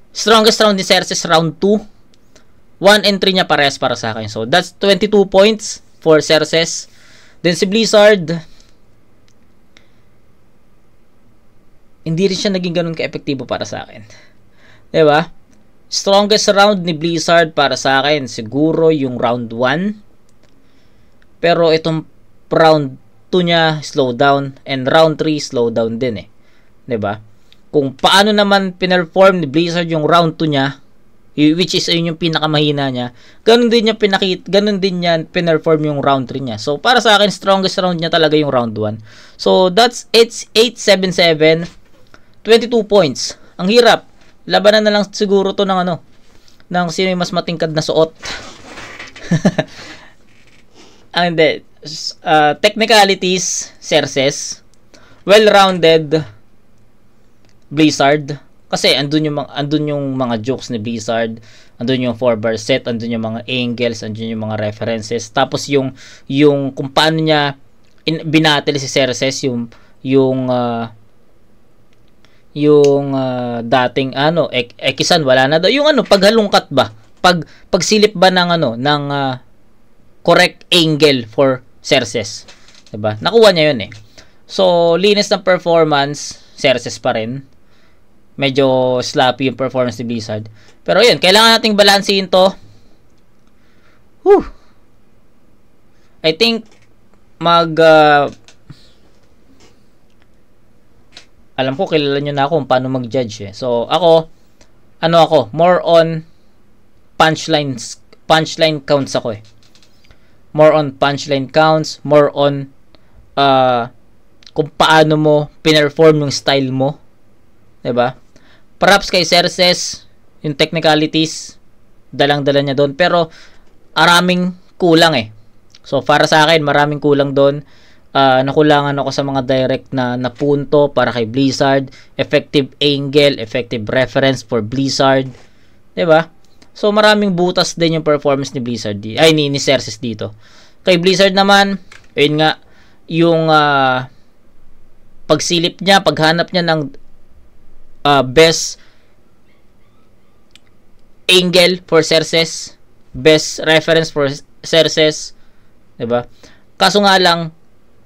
Strongest round ni Xerxes round 2. 1 and 3 niya parehas para sa akin. So, that's 22 points for Xerxes. Then si Blizzard, hindi rin siya naging ganun ka-epektibo para sa akin. 'Di ba? Strongest round ni Blizzard para sa akin siguro yung round 1. Pero itong round 2 niya slow down and round 3 slow down din eh. 'Di ba? Kung paano naman pinerform ni Blizzard yung round 2 niya, which is yung pinakamahina niya, ganun din niya pinerform yung round 3 niya. So para sa akin strongest round niya talaga yung round 1. So that's 877 22 points. Ang hirap. Labanan na lang siguro to ng ng sino yung mas matingkad na suot. And technicalities, Xerxes. Well-rounded, Blizzard. Kasi andun yung mga jokes ni Blizzard. Andun yung 4-bar set, andun yung mga angles, andun yung mga references. Tapos yung kung paano niya binattle si Xerxes, yung dating Ekisan wala na daw yung paghalungkat ba pagsilip ba ng correct angle for Xerxes, 'di ba? Nakuha niya yun eh. So linis ng performance, Xerxes pa rin. Medyo sloppy yung performance ni Blizzard. Pero yun, kailangan nating balansehin to. I think alam ko, kilala nyo na ako kung paano mag-judge eh. So, ako, more on punchline counts ako eh. More on punchline counts, more on kung paano mo pinerform yung style mo. 'Di ba? Perhaps kay Xerxes, yung technicalities, dalang-dala niya doon. Pero, maraming kulang eh. So, para sa akin, maraming kulang doon. Nakulangan ako sa mga direct na punto para kay Blizzard, effective angle, effective reference for Blizzard, 'di ba? So maraming butas din yung performance ni Blizzard ni Xerxes dito. Kay Blizzard naman, ayun nga yung pagsilip niya, paghanap niya ng best angle for Xerxes, best reference for Xerxes, 'di ba? Kaso nga lang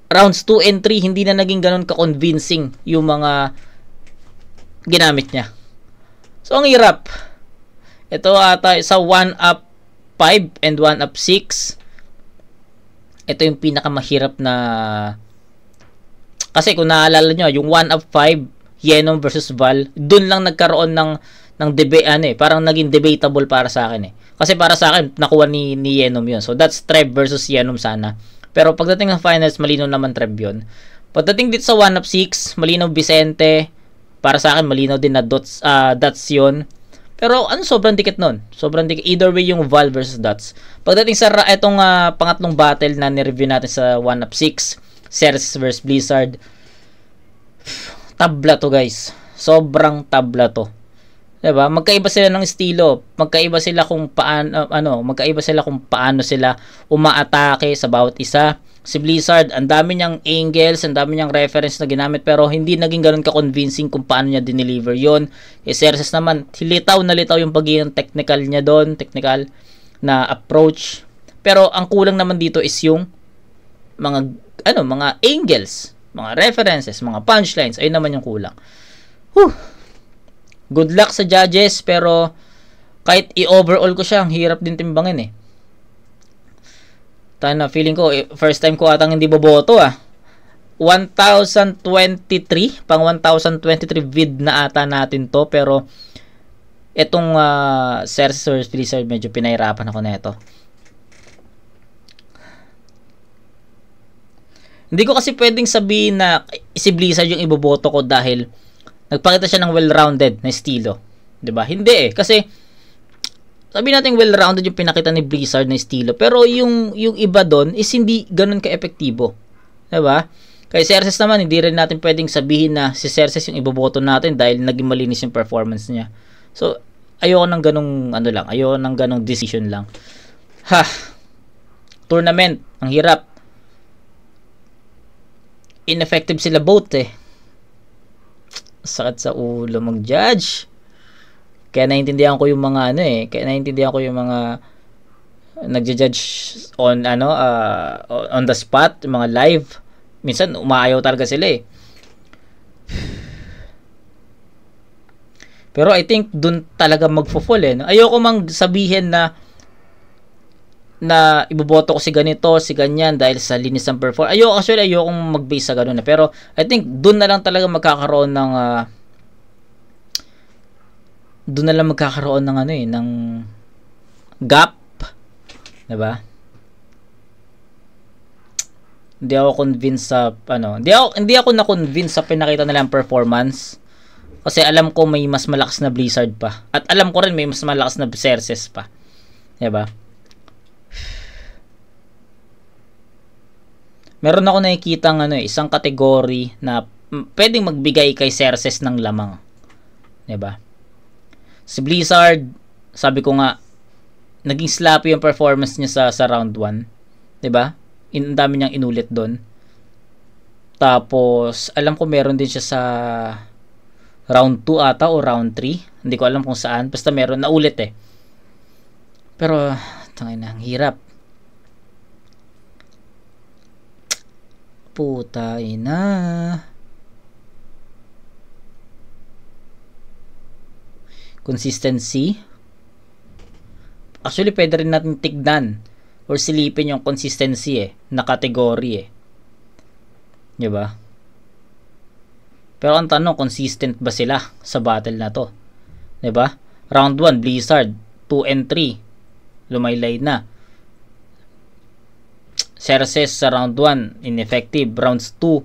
rounds 2 and 3 hindi na naging ganun ka-convincing yung mga ginamit niya. So ang hirap. Ito ata sa 1 up 5 and 1 up 6. Ito yung pinakamahirap na, kasi kung naalala nyo, yung 1 up 5 Yenom versus Val, dun lang nagkaroon ng debate parang naging debatable para sa akin eh. Kasi para sa akin nakuha ni Yenom yun. So that's Trev versus Yenom sana. Pero pagdating ng finals, malinaw naman Trev yun. Pagdating dito sa 1 up 6, malinaw Vicente. Para sa akin, malinaw din na Dots yun. Pero sobrang dikit nun. Sobrang dikit. Either way yung Val versus Dots. Pagdating sa itong pangatlong battle na nireview natin sa 1 up 6, Xerxes versus Blizzard. Tabla to guys. Sobrang tabla to. Diba? Magkaiba sila ng estilo. Magkaiba sila kung paano sila umaatake sa bawat isa. Si Blizzard, ang dami niyang angles, ang dami niyang reference na ginamit, pero hindi naging ganun ka-convincing kung paano niya dineliver yon. Xerxes naman, litaw na litaw yung pagiging technical niya doon, technical na approach. Pero ang kulang naman dito is yung mga angles, mga references, mga punchlines. Ayun naman yung kulang. Good luck sa judges, pero kahit i-overall ko siya, ang hirap din timbangin eh. Feeling ko, first time ko atang hindi boboto 1023, pang 1023 vid na ata natin to, pero itong Xerxes vs Blizzard, medyo pinahirapan ako na ito. Hindi ko kasi pwedeng sabihin na si Blizzard yung iboboto ko dahil nagpakita siya ng well-rounded na estilo. 'Di ba? Hindi eh. Kasi sabi natin well-rounded yung pinakita ni Blizzard na estilo. Pero yung iba doon is hindi ganun ka-epektibo. 'Di ba? Kay Xerxes naman, hindi rin natin pwedeng sabihin na si Xerxes yung iboboto natin dahil naging malinis yung performance niya. So, ayoko ng ganung ayoko ng ganung decision lang. Tournament, ang hirap. Ineffective sila both eh. Sakit sa ulo mag-judge. Kaya naiintindihan ko yung mga nagja-judge on on the spot, yung mga live. Minsan umaayaw talaga sila eh. Pero I think dun talaga magfo-fall eh. Ayoko mang sabihin na iboboto ko si ganito, si ganyan dahil sa linis ng performance. Ayokong mag-base sa ganun. Pero I think dun na lang talaga magkakaroon ng ng gap, 'di ba? Hindi ako convinced sa hindi ako na-convince sa pinakita nilang performance. Kasi alam ko may mas malakas na Blizzard pa. At alam ko rin may mas malakas na Xerxes pa. 'Di ba? Meron ako nakikitang isang kategory na pwedeng magbigay kay Xerxes ng lamang. 'Di ba? Si Blizzard, sabi ko nga, naging sloppy yung performance niya sa round 1. 'Di ba? Ang dami niyang inulit doon. Tapos, alam ko meron din siya sa round 2 ata o round 3. Hindi ko alam kung saan. Basta meron na ulit eh. Pero, tangina, ang hirap. Puta ina. Consistency. Actually, pwede rin natin tignan or silipin yung consistency na category 'Di ba? Pero ang tanong, consistent ba sila sa battle na to? 'Di ba? Round 1, Blizzard, 2 and 3. Lumaylay na. Xerxes sa round 1, ineffective. Rounds 2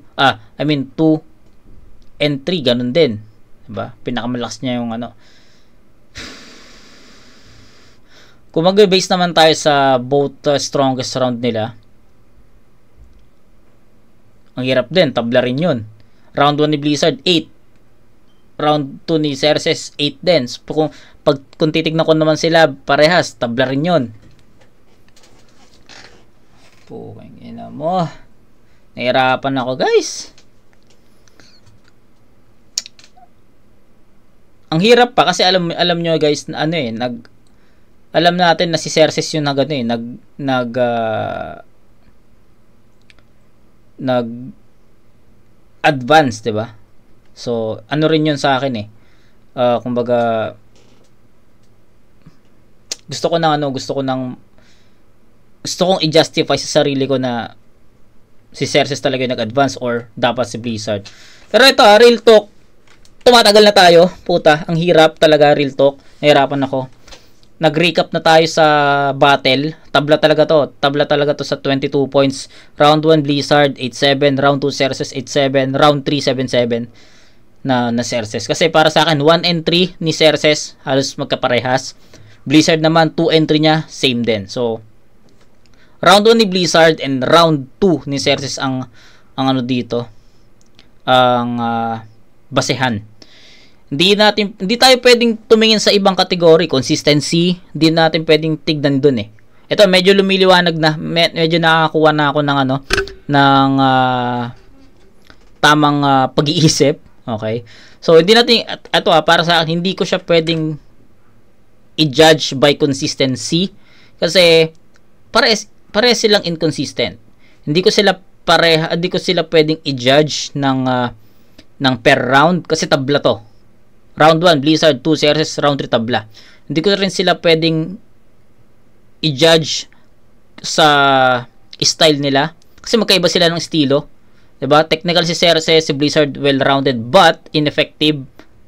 and 3, ganun din. 'Di ba? Pinakamalakas niya yung Kung mag-base naman tayo sa both strongest round nila, ang hirap din, tabla rin yun. Round 1 ni Blizzard, 8. Round 2 ni Xerxes, 8 din. Kung titignan ko naman sila, parehas, tabla rin yun. Pukang ina mo. Nahirapan ako, guys. Ang hirap pa kasi alam nyo guys na alam natin na si Xerxes yung nag-advance, 'di ba? So, rin yun sa akin kumbaga gusto kong i-justify sa sarili ko na si Xerxes talaga yung nag-advance or dapat si Blizzard. Pero ito, real talk, tumatagal na tayo, puta, ang hirap talaga, real talk, nahirapan ako. Nag-recap na tayo sa battle. Tabla talaga to sa 22 points. Round 1 Blizzard 8-7, round 2 Xerxes 8-7, round 3 7-7 na Xerxes. Kasi para sa akin 1 and 3 ni Xerxes halos magkaparehas. Blizzard naman 2 and 3 niya same din. So round 1 ni Blizzard and round 2 ni Xerxes ang dito. Ang basehan. Hindi tayo pwedeng tumingin sa ibang kategory, consistency, hindi natin pwedeng tignan doon Ito medyo lumiliwanag na, medyo nakakuha na ako ng tamang pag-iisip, okay? So hindi natin para sa akin hindi ko siya pwedeng i-judge by consistency kasi pare silang inconsistent. Hindi ko sila pwedeng i-judge ng per round kasi tabla to. Round 1, Blizzard, 2, Xerxes, round 3, tabla. Hindi ko rin sila pwedeng i-judge sa style nila. Kasi magkaiba sila ng estilo. Diba? Technical si Xerxes, si Blizzard, well-rounded, but ineffective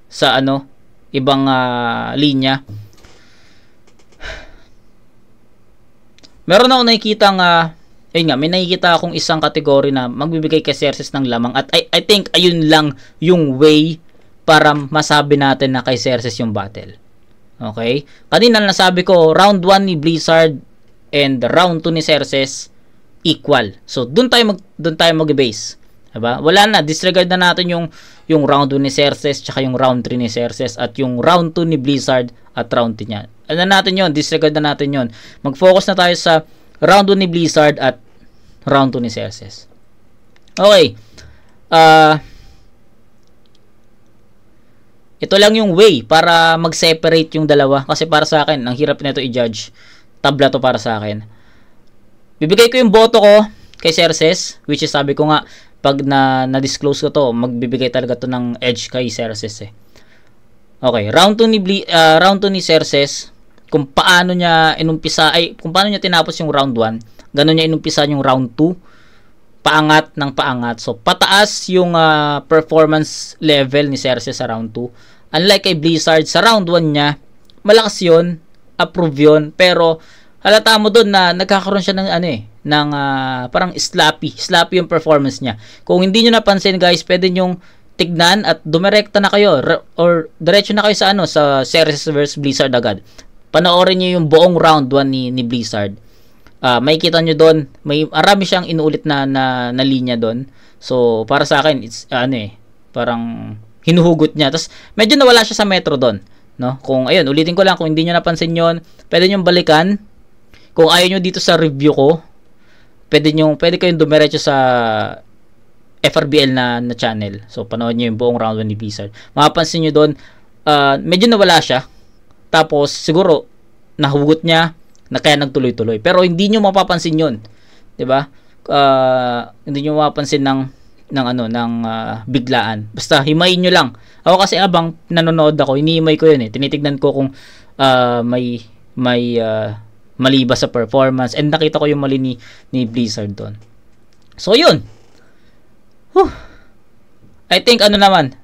sa ibang linya. Meron ako nakikita may nakikita akong isang kategory na magbibigay kay Xerxes ng lamang. At I think ayun lang yung way para masabi natin na kay Xerxes yung battle. Okay? Kanina nasabi ko, round 1 ni Blizzard and round 2 ni Xerxes equal. So, doon tayo mag-base. Diba? Wala na, disregard na natin yung round 2 ni Xerxes tsaka yung round 3 ni Xerxes at yung round 2 ni Blizzard at round 3 niya. ano natin yon, disregard na natin yon. Mag-focus na tayo sa round 1 ni Blizzard at round 2 ni Xerxes. Okay. Ito lang yung way para mag-separate yung dalawa. Kasi para sa akin, ang hirap nito i-judge. Tabla to para sa akin. Bibigay ko yung boto ko kay Xerxes, which is sabi ko nga, pag na-disclose ko to, magbibigay talaga to ng edge kay Xerxes eh. Okay, round 2 ni Xerxes, kung paano niya kung paano niya tinapos yung round 1, ganun niya inumpisa yung round 2, paangat ng paangat. So, pataas yung performance level ni Xerxes sa round 2. Unlike kay Blizzard, sa round 1 niya, malakas yun, approve yun, pero halata mo doon na nagkakaroon siya ng parang sloppy yung performance niya. Kung hindi niyo napansin guys, pwede niyo tignan at dumirekta na kayo or diretso na kayo sa Xerxes vs Blizzard agad. Panoorin niyo yung buong round 1 ni Blizzard. Makikita niyo doon, marami siyang inuulit na linya doon. So para sa akin, it's parang hinuhugot niya. Tapos medyo nawala siya sa metro doon, no? Kung ulitin ko lang, kung hindi niyo napansin 'yon, pwede niyo balikan. Kung ayaw niyo dito sa review ko, pwede kayong dumiretso sa FRBL na channel. So, panood nyo yung buong round 1 ni Blizzard. Mapapansin nyo doon, medyo nawala siya. Tapos, siguro, nahugot niya, na kaya nagtuloy-tuloy. Pero, hindi nyo mapapansin yun. Diba? Hindi nyo mapapansin ng biglaan. Basta, himayin nyo lang. Ako kasi abang nanonood ako, hinihimay ko yun eh. Tinitignan ko kung may mali ba sa performance, and nakita ko yung mali ni Blizzard doon. So yun, I think naman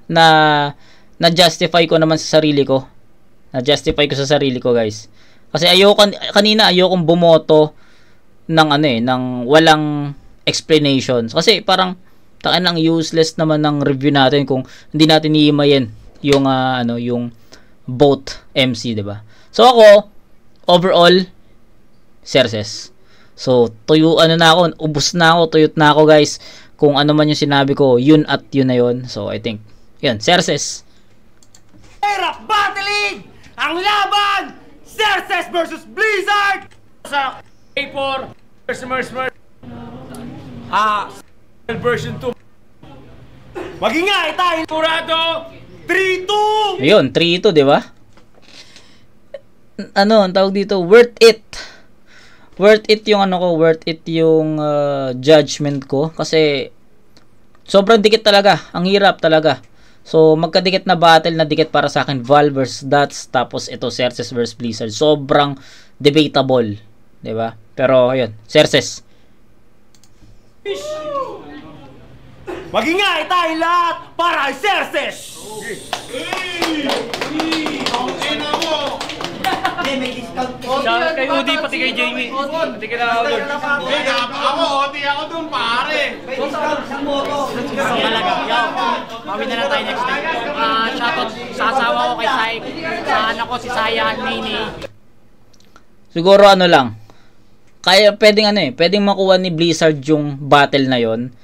na-justify ko naman sa sarili ko, guys, kasi ayokong bumoto ng walang explanations, kasi parang ang useless naman ng review natin kung hindi natin iimayin yung yung both MC, diba? So ako overall Xerxes. So, tuyuan na ako, ubos na ako, tuyot na ako guys. Kung ano man yung sinabi ko, yun at yun na yun. So, I think, yun, Xerxes. Hirap battling! Ang laban! Xerxes versus Blizzard! Sa A4 version 2. Magingay tayo! Kurado! 3-2! Ayun, 3-2, di ba? Ang tawag dito, worth it. Worth it yung judgment ko kasi sobrang dikit talaga, ang hirap talaga. So magkadikit na battle na dikit para sa akin, Valve vs Dots, tapos ito Xerxes vs Blizzard. Sobrang debatable, 'di ba? Pero ayun, Xerxes. Magingay tayo lahat para kay Xerxes! Shoutout kay Udi, pati kay Jamie. Pati kay Lord. Ako dun, pare. Talaga. Mami na lang tayo next time. Shoutout sa asawa ko kay Sai. Sa anak ko si Saya at Nini. Siguro lang. Kaya pwedeng makuha ni Blizzard yung battle na yon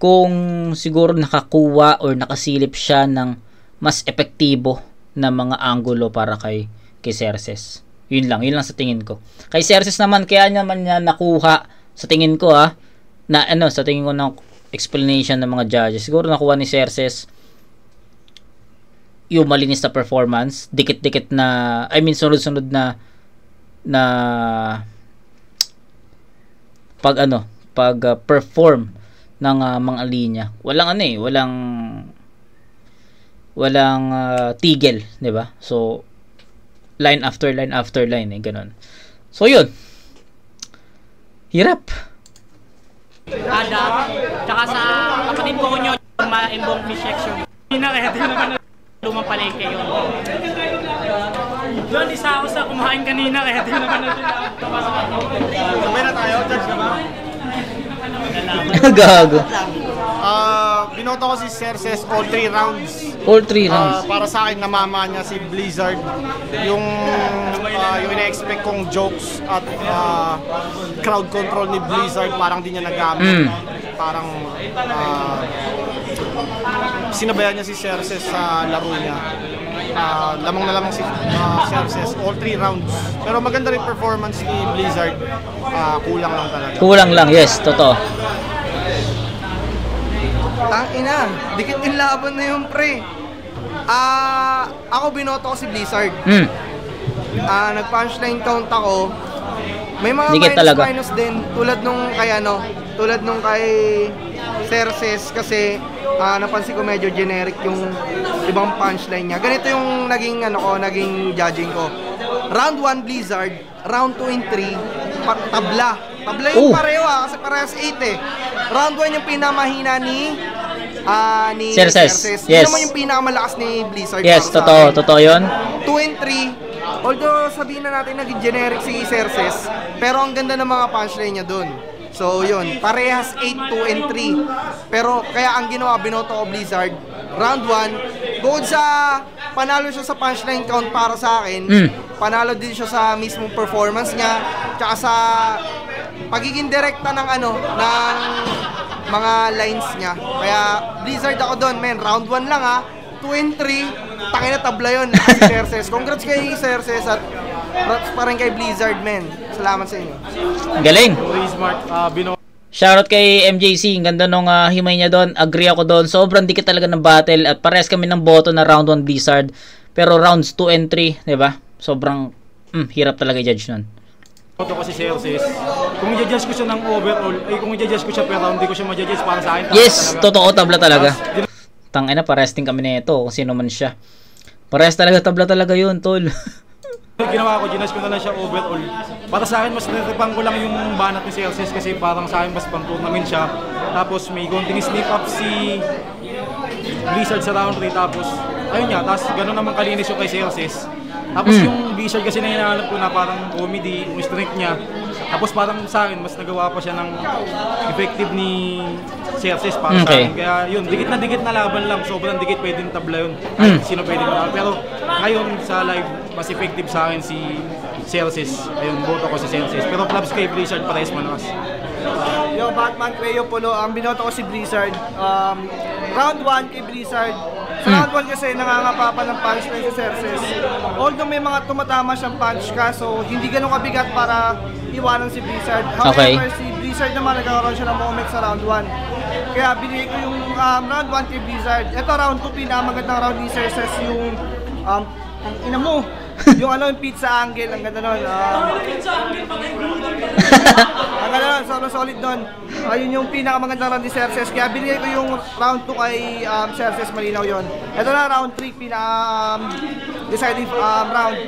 kung siguro nakakuha or nakasilip siya ng mas epektibo na mga angulo para kay Xerxes. Yun lang sa tingin ko. Kay Xerxes naman, kaya naman niya nakuha sa tingin ko sa tingin ko ng explanation ng mga judges. Siguro nakuha ni Xerxes yung malinis na performance, dikit-dikit na, sunod-sunod na pag perform ng mga linya. Walang tigil, 'di ba? So line after line ganun. So yun. Hirap. Tsaka sa kapatid ko nyo, ma-involve fish section. Hindi na naman lumang palengke yun. Doon, isa ako sa kumain kanina, kaya di naman na sila. Sabay na tayo, judge na ba? Gago. Binoto ko si Xerxes all 3 rounds. All 3 rounds. Para sa akin, namama niya si Blizzard. Yung ina-expect kong jokes at crowd control ni Blizzard, parang di niya nagamit. Parang sinabayan niya si Xerxes sa laro niya. lamang na lamang si Cerces all 3 rounds. Pero maganda rin performance ni Blizzard. Kulang lang talaga. Kulang lang, yes, totoo. Tangina, dikit yung laban na yung pre. Ako binoto ko si Blizzard. Nag-punchline count ako. May mga Dikit talaga. minus din tulad nung kay Cerces kasi napansin ko medyo generic yung ibang punchline niya. Ganito yung naging judging ko. Round 1 Blizzard, round 2 and 3 tabla. Tabla yung pareho kasi parehas 8 eh. Round 1 yung pinamahina ni Cerces. Yun Yes. naman yung pinakamalakas ni Blizzard. Yes, totoo yun. 2 and 3, although sabihin na natin naging generic si Cerces, pero ang ganda ng mga punchline niya dun. So yun, parehas 8, 2 and 3. Pero kaya ang ginawa, binoto ko Blizzard. Round 1, bukod sa panalo siya sa punchline count para sa akin, panalo din siya sa mismong performance niya, tsaka sa pagiging direkta ng ng mga lines niya. Kaya Blizzard ako doon, men. Round 1 lang 2 and 3, tangina tabla yun. Si Cerces. Congrats kay Cerces at props pa rin kay Blizzard, men. Salamat sa inyo. Galing. Very smart. Shoutout kay MJC, ang ganda nung himay niya doon. Agree ako doon. Sobrang dikit talaga ng battle at parehas kami ng boto na round 1 Blizzard. Pero rounds 2 and 3, 'di ba? Sobrang hirap talaga i-judge nun. Boto ko si Cerces. Kung i-judge ko siya ng overall, kung i-judge ko siya per round, hindi ko siya ma-judge para sa akin. Yes, totoo, tabla talaga. Tangina, parehas din kami nito kung sino man siya. Parehas talaga, tabla talaga yun, tol. Ginawa ko, ginudge ko na lang siya overall. Para sa akin, mas niripang ko lang yung banat ni Cerces kasi parang sa akin mas pang tournament siya. Tapos may konting sneak up si Blizzard sa round 3. Tapos, ayun nga, tapos gano'n naman kalinis yung kay Cerces. Tapos yung Blizzard kasi na hinahanap ko na parang comedy, yung strength niya. Tapos parang sa akin, mas nagawa pa siya ng effective ni Cerces para sa akin. Kaya yun, dikit na laban lang. Sobrang dikit, pwedeng tabla yun. Sino pwedeng manalo. Pero ngayon sa live, mas effective sa akin si Cerces. Ayun, boto ko si Cerces. Pero clubs kay Blizzard, parehas malakas. Yo, Batman Creo Polo, ang binoto ko si Blizzard. Round 1 kay Blizzard. Sa round 1 kasi nangangapa pa ng punch na si Cerces. Although may mga tumatama siyang punch kaso hindi ganun kabigat para iwanan si Blizzard. However, si Blizzard naman nagkakaroon siya ng moment sa round 1. Kaya binigay ko yung round 1 kay Blizzard. Ito round 2, pinakamagandang round ni Cerces yung ang ina mo. Yung yung pizza angle, ang ganda nun. Ang ganda nun, sobrang solid nun. Ayun yung pinakamagandang round ni Cerces. Kaya binigay ko yung round 2 kay Cerces, malinaw yun. Ito na round 3, deciding round.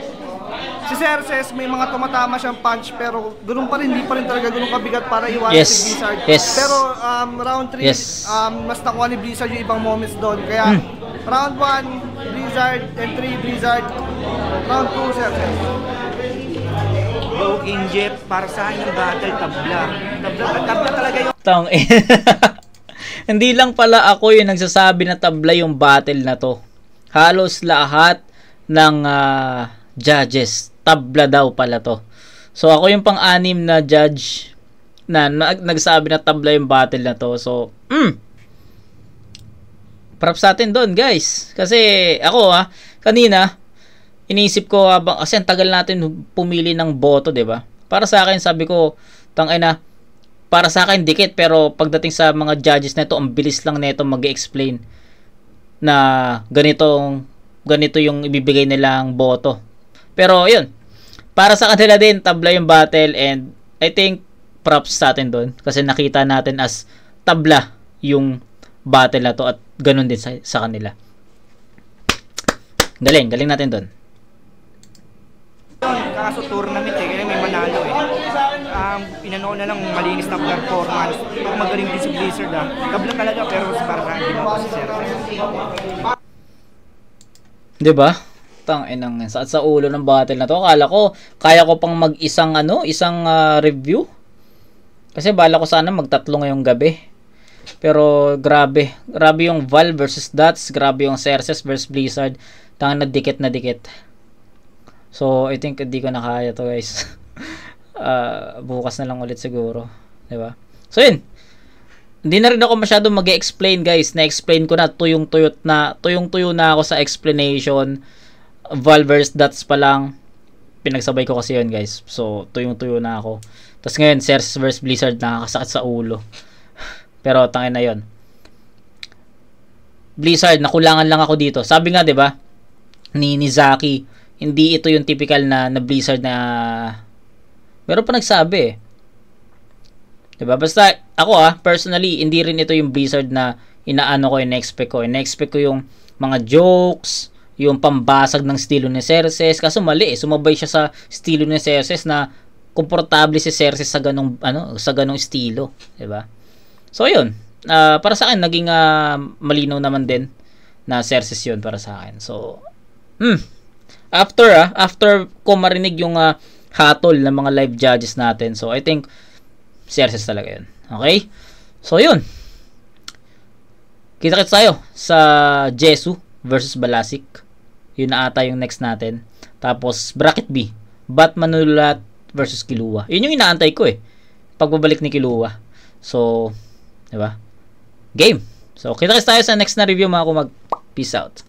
Si Cerces, may mga tumatama siyang punch pero ganoon pa rin, hindi pa rin talaga ganoon kabigat para iwanan si Blizzard. Pero round 3, mas nakuha ni Blizzard yung ibang moments doon. Kaya round 1, Blizzard, and 3, Blizzard. Round 2, Cerces. Yo, King Jeff, para sa akin yung battle, tabla. Tabla talaga yung... Hindi lang pala ako yung nagsasabi na tabla yung battle na to. Halos lahat ng judges, tabla daw pala to. So ako yung pang-anim na judge na nagsabi na tabla yung battle na to. So, props sa atin doon, guys. Kasi ako kanina iniisip ko kasi ang tagal natin pumili ng boto, 'di ba? Para sa akin sabi ko, tangina, para sa akin dikit, pero pagdating sa mga judges na ito, ang bilis lang nito mag-explain na ganito yung ibibigay nilang boto. Pero yun, para sa kanila din tabla yung battle, and I think props sa atin doon kasi nakita natin as tabla yung battle na to at ganun din sa kanila. Galing natin doon. Kaso tournament kaya may manalo inano na lang malinis na performance. Pag magaling din si Blizzard tabla talaga, pero para sa akin si Cerces. Diba? Tang-inang sa ulo ng battle na to. Akala ko kaya ko pang isang review. Kasi bala ko sana magtatlo ngayong gabi. Pero grabe yung Val versus Dots, grabe yung Cerces versus Blizzard. Tang na dikit. So I think hindi ko na kaya to, guys. Bukas na lang ulit siguro, 'di ba? So yun. Hindi na rin ako masyadong mag-explain, guys. Na-explain ko na tuyong-tuyo na ako sa explanation. Valverse Dots pa lang, pinagsabay ko kasi yun guys. So, tuyong-tuyo na ako. Tapos ngayon, Cerses vs Blizzard, nakakasakit sa ulo. Pero, tangin na yun. Blizzard, nakulangan lang ako dito. Sabi nga, 'di ba? Ni Zaki, hindi ito yung typical na Blizzard na meron pa nagsabi eh. 'Di ba? Basta ako personally, hindi rin ito yung Blizzard na inaano ko, in-expect ko. In-expect ko yung mga jokes, yung pambasag ng estilo ni Cerses. Kaso mali eh. Sumabay siya sa estilo ni Cerses na komportable si Cerses sa ganong sa ganong estilo, 'di ba? So, yun. Para sa akin, naging malinaw naman din na Cerses yun para sa akin. So, after ko marinig yung hatol ng mga live judges natin, so I think Cerses talaga yun. Okay? So, yun. Kita-kits tayo sa Jesu versus Balasik. Yun na ata yung next natin. Tapos, bracket B. Batman Nulat versus Killua. Yun yung inaantay ko eh. Pagbabalik ni Killua. So, diba? Game. So, kita-kits tayo sa next na review mga kumag. Peace out.